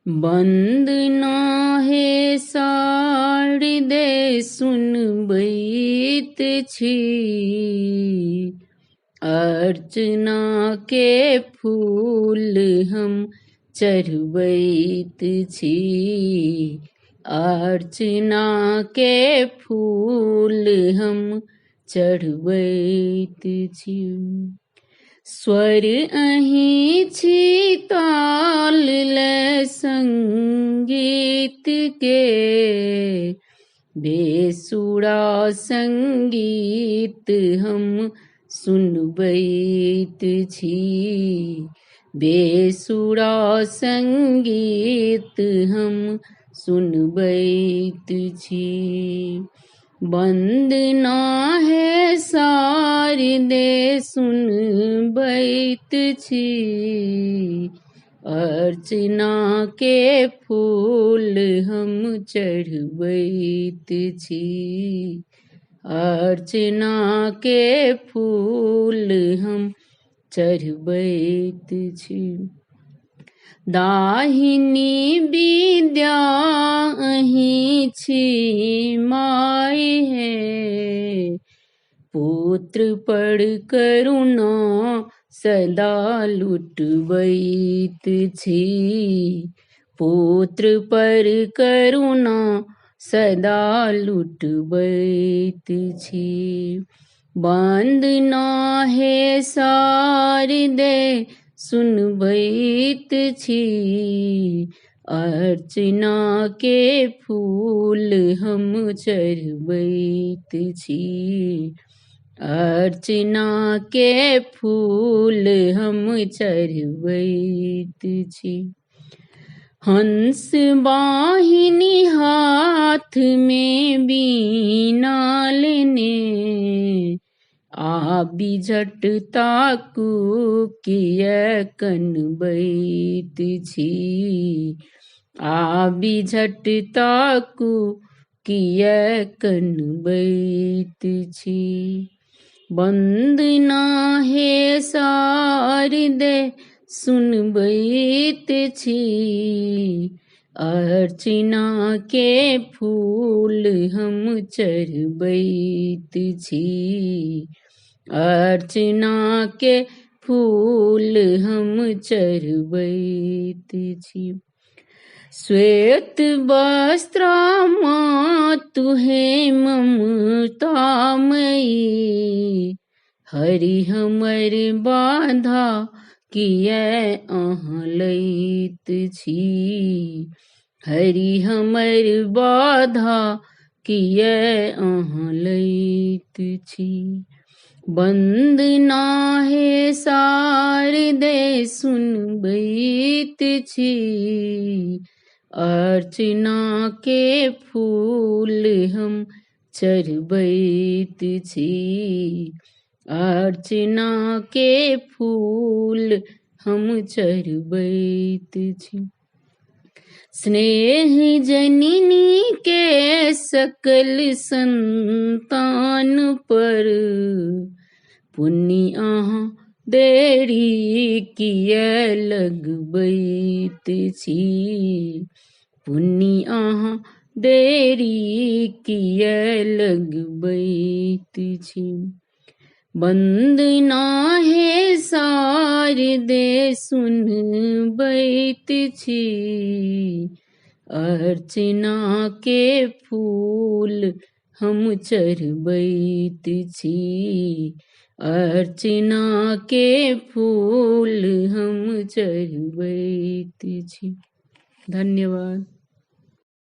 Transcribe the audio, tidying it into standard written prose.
वंदना हे शारदे सुनबैत छी, अर्चना के फूल हम चढ़बैत छी। अर्चना के फूल हम चढ़बैत छी। स्वर अहीं छी ताल लय संगीत के, बेसुरा संगीत हम सुनबैत छी। बेसुरा संगीत हम सुनबैत छी। वंदना है शारदे सुनबैत छी, अर्चना के फूल हम चढ़बैत छी। अर्चना के फूल हम चढ़बैत छी। दाहिनी विद्या अहीं छी माय है, पुत्र पर करुणा सदा लुटबैत छी। पुत्र पर करुणा सदा लुटबैत छी। वंदना हे शारदे सुनबैत छी, अर्चना के फूल हम चढ़बैत छी। अर्चना के फूल हम चढ़बैत छी। हंस वाहिनी हाथ में बीना लेने, आबि झट ताकू किया कनबैत छी। आबि झट ताकू किया कनबैत छी। वंदना हे शारदे सुनबैत छी, अर्चना के फूल हम चढ़बैत छी। अर्चना के फूल हम चढ़बैत छी। श्वेत वस्त्र मातु है ममतामयी, हरि हमर बाधा किया अहाँ लैत छी। हरि हमर बाधा किया अहाँ लैत छी। वंदना हे शारदे सुनबैत छी, अर्चना के फूल हम चढ़बैत छी। अर्चना के फूल हम चढ़बैत छी। स्नेह जननी के सकल संतान पर, पुण्य अहाँ देरी किया लगबैत छी। पुण्य अहाँ देरी किया लगबैत छी। वंदना हे शारदे सुनबैत छी, अर्चना के फूल हम चढ़बैत छी। अर्चना के फूल हम चढ़बैत छी। धन्यवाद।